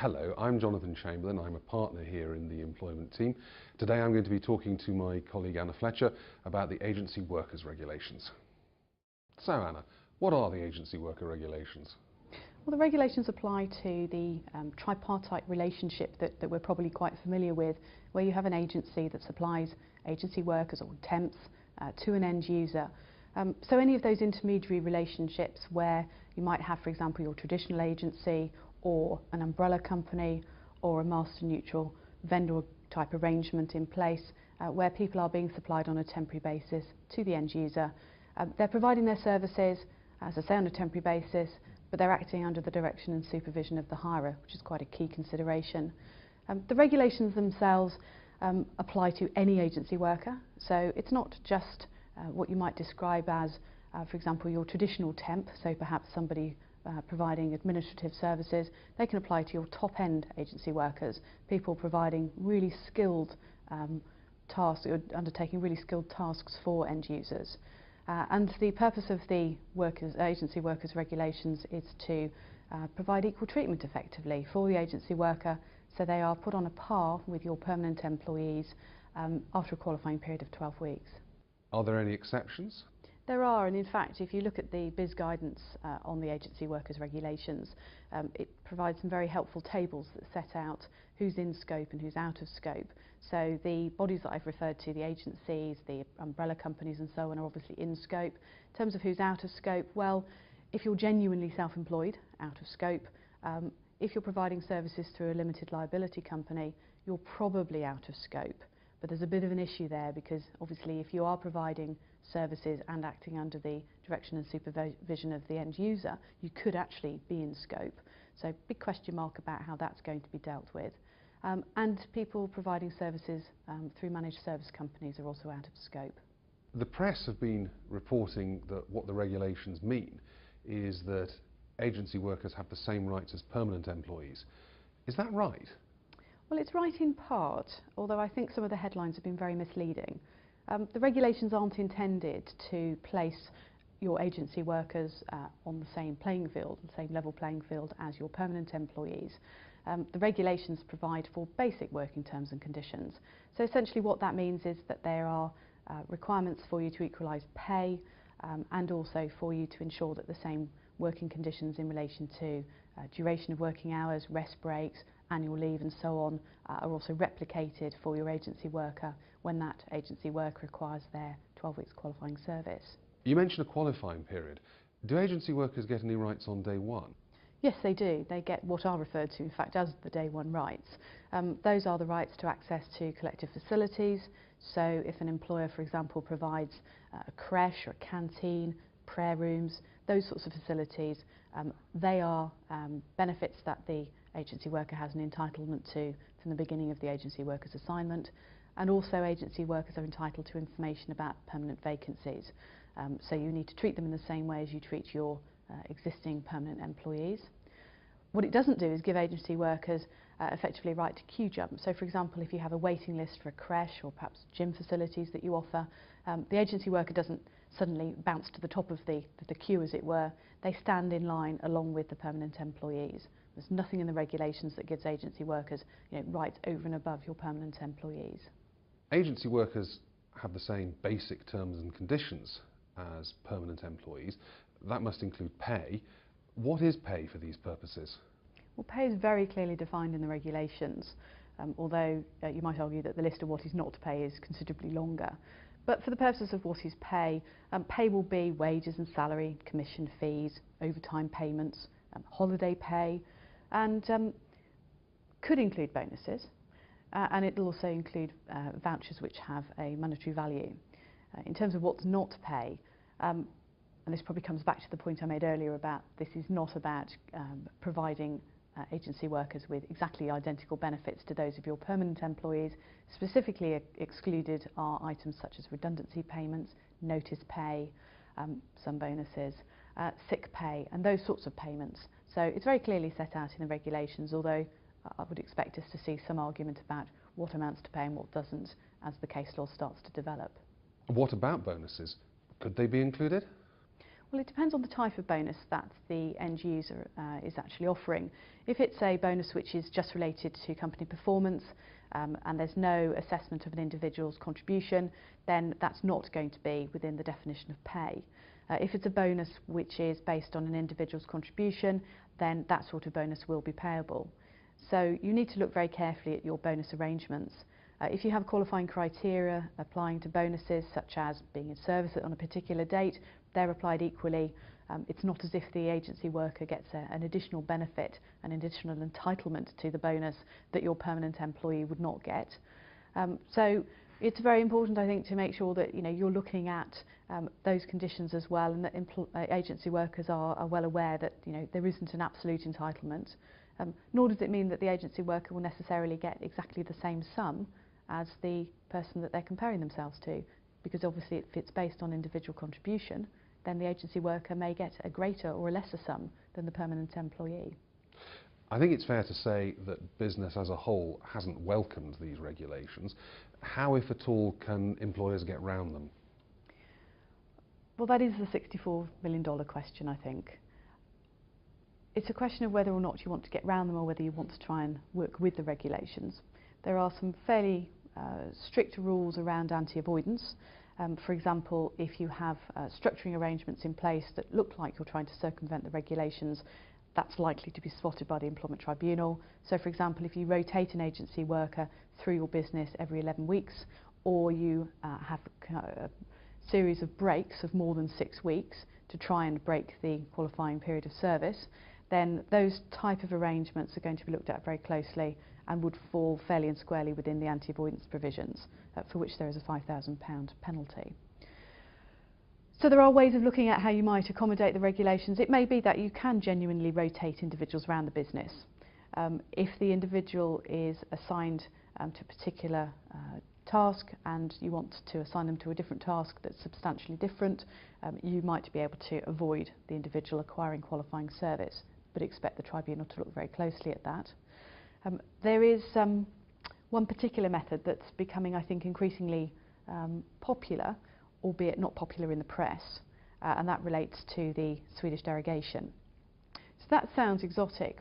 Hello, I'm Jonathan Chamberlain. I'm a partner here in the employment team. Today I'm going to be talking to my colleague Anna Fletcher about the agency workers regulations. So Anna, what are the agency worker regulations? Well, the regulations apply to the tripartite relationship that we're probably quite familiar with, where you have an agency that supplies agency workers or temps to an end user. So any of those intermediary relationships where you might have, for example, your traditional agency or an umbrella company or a master neutral vendor type arrangement in place where people are being supplied on a temporary basis to the end user. They're providing their services, as I say, on a temporary basis, but they're acting under the direction and supervision of the hirer, which is quite a key consideration. The regulations themselves apply to any agency worker, so it's not just what you might describe as, for example, your traditional temp, so perhaps somebody providing administrative services. They can apply to your top-end agency workers, people providing really skilled tasks, or undertaking really skilled tasks for end users. And the purpose of the agency workers regulations is to provide equal treatment effectively for the agency worker, so they are put on a par with your permanent employees after a qualifying period of 12 weeks. Are there any exceptions? There are, and in fact, if you look at the BIS guidance on the agency workers regulations, it provides some very helpful tables that set out who's in scope and who's out of scope. So the bodies that I've referred to, the agencies, the umbrella companies and so on, are obviously in scope. In terms of who's out of scope, well, if you're genuinely self-employed, out of scope. If you're providing services through a limited liability company, you're probably out of scope. But there's a bit of an issue there, because obviously if you are providing services and acting under the direction and supervision of the end user, you could actually be in scope. So big question mark about how that's going to be dealt with. And people providing services through managed service companies are also out of scope. The press have been reporting that what the regulations mean is that agency workers have the same rights as permanent employees. Is that right? Well, it's right in part, although I think some of the headlines have been very misleading. The regulations aren't intended to place your agency workers on the same playing field, the same level playing field as your permanent employees. The regulations provide for basic working terms and conditions. So essentially what that means is that there are requirements for you to equalise pay and also for you to ensure that the same working conditions in relation to duration of working hours, rest breaks, annual leave and so on are also replicated for your agency worker when that agency worker requires their 12 weeks qualifying service. You mentioned a qualifying period. Do agency workers get any rights on day one? Yes, they do. They get what are referred to, in fact, as the day one rights. Those are the rights to access to collective facilities. So if an employer, for example, provides a creche or a canteen, prayer rooms, those sorts of facilities, they are benefits that the agency worker has an entitlement to from the beginning of the agency worker's assignment. And also agency workers are entitled to information about permanent vacancies. So you need to treat them in the same way as you treat your existing permanent employees. What it doesn't do is give agency workers effectively a right to queue jump. So for example, if you have a waiting list for a creche or perhaps gym facilities that you offer, the agency worker doesn't suddenly bounce to the top of the queue, as it were. They stand in line along with the permanent employees. There's nothing in the regulations that gives agency workers rights over and above your permanent employees. Agency workers have the same basic terms and conditions as permanent employees. That must include pay. What is pay for these purposes? Well, pay is very clearly defined in the regulations, although you might argue that the list of what is not pay is considerably longer. But for the purposes of what is pay, pay will be wages and salary, commission fees, overtime payments, holiday pay, and could include bonuses. And it will also include vouchers which have a monetary value. In terms of what's not pay, and this probably comes back to the point I made earlier about this is not about providing agency workers with exactly identical benefits to those of your permanent employees. Specifically excluded are items such as redundancy payments, notice pay, some bonuses, sick pay and those sorts of payments. So it's very clearly set out in the regulations, although I would expect us to see some argument about what amounts to pay and what doesn't as the case law starts to develop. What about bonuses? Could they be included? Well, it depends on the type of bonus that the end user is actually offering. If it's a bonus which is just related to company performance and there's no assessment of an individual's contribution, then that's not going to be within the definition of pay. If it's a bonus which is based on an individual's contribution, then that sort of bonus will be payable. So you need to look very carefully at your bonus arrangements. If you have qualifying criteria applying to bonuses, such as being in service on a particular date, they're applied equally. It's not as if the agency worker gets an additional benefit, an additional entitlement to the bonus that your permanent employee would not get. So it's very important, I think, to make sure that you're looking at those conditions as well, and that agency workers are well aware that there isn't an absolute entitlement. Nor does it mean that the agency worker will necessarily get exactly the same sum as the person that they're comparing themselves to, because obviously if it's based on individual contribution, then the agency worker may get a greater or a lesser sum than the permanent employee. I think it's fair to say that business as a whole hasn't welcomed these regulations. How, if at all, can employers get round them? Well, that is the $64 million question, I think. It's a question of whether or not you want to get round them or whether you want to try and work with the regulations. There are some fairly strict rules around anti-avoidance. For example, if you have structuring arrangements in place that look like you're trying to circumvent the regulations, that's likely to be spotted by the Employment Tribunal. So, for example, if you rotate an agency worker through your business every 11 weeks, or you have a series of breaks of more than 6 weeks to try and break the qualifying period of service, then those type of arrangements are going to be looked at very closely and would fall fairly and squarely within the anti-avoidance provisions, for which there is a £5,000 penalty. So there are ways of looking at how you might accommodate the regulations. It may be that you can genuinely rotate individuals around the business. If the individual is assigned to a particular task and you want to assign them to a different task that's substantially different, you might be able to avoid the individual acquiring qualifying service, but expect the tribunal to look very closely at that. There is one particular method that's becoming, I think, increasingly popular, albeit not popular in the press, and that relates to the Swedish derogation. So that sounds exotic.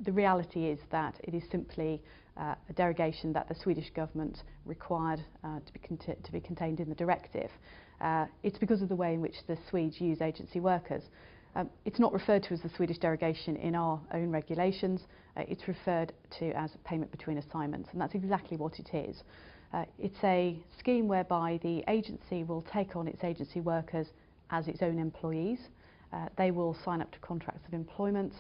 The reality is that it is simply a derogation that the Swedish government required to be contained in the directive. It's because of the way in which the Swedes use agency workers. It's not referred to as the Swedish derogation in our own regulations. It's referred to as payment between assignments, and that's exactly what it is. It's a scheme whereby the agency will take on its agency workers as its own employees. They will sign up to contracts of employment,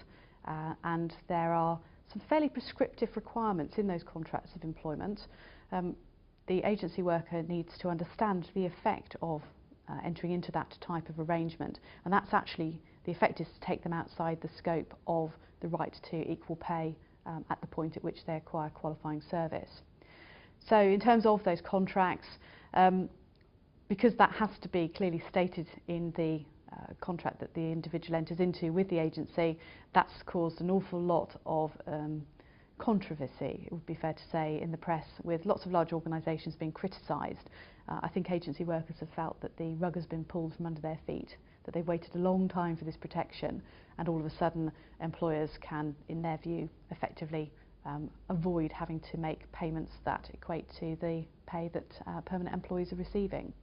and there are some fairly prescriptive requirements in those contracts of employment. The agency worker needs to understand the effect of entering into that type of arrangement, and that's actually, the effect is to take them outside the scope of the right to equal pay at the point at which they acquire qualifying service. So in terms of those contracts, because that has to be clearly stated in the contract that the individual enters into with the agency, that's caused an awful lot of controversy, it would be fair to say, in the press, with lots of large organisations being criticised. I think agency workers have felt that the rug has been pulled from under their feet, that they've waited a long time for this protection, and all of a sudden employers can, in their view, effectively avoid having to make payments that equate to the pay that permanent employees are receiving.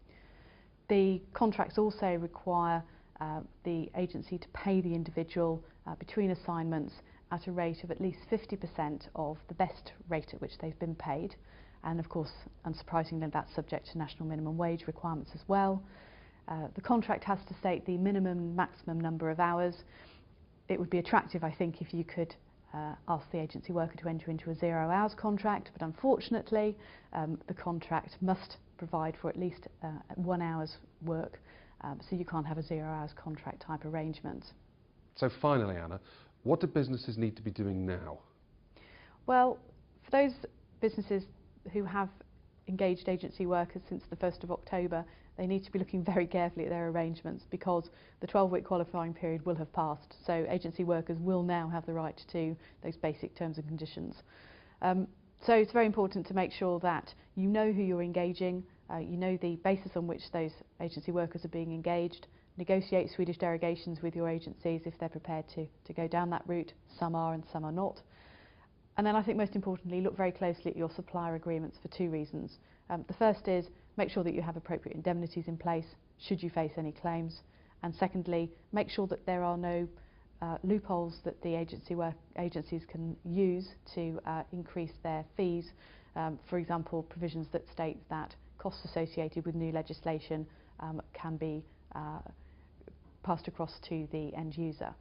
The contracts also require the agency to pay the individual between assignments at a rate of at least 50% of the best rate at which they've been paid, and of course, unsurprisingly, that's subject to national minimum wage requirements as well. The contract has to state the minimum and maximum number of hours. It would be attractive, I think, if you could ask the agency worker to enter into a 0 hours contract, but unfortunately the contract must provide for at least 1 hour's work, so you can't have a 0 hours contract type arrangement. So finally, Anna, what do businesses need to be doing now? Well, for those businesses who have engaged agency workers since the 1st of October, they need to be looking very carefully at their arrangements, because the 12-week qualifying period will have passed, so agency workers will now have the right to those basic terms and conditions. So it's very important to make sure that you know who you're engaging, you know the basis on which those agency workers are being engaged, negotiate Swedish derogations with your agencies if they're prepared to go down that route. Some are and some are not. And then I think most importantly, look very closely at your supplier agreements for two reasons. The first is make sure that you have appropriate indemnities in place should you face any claims. And secondly, make sure that there are no loopholes that the agencies can use to increase their fees. For example, provisions that state that costs associated with new legislation can be passed across to the end user.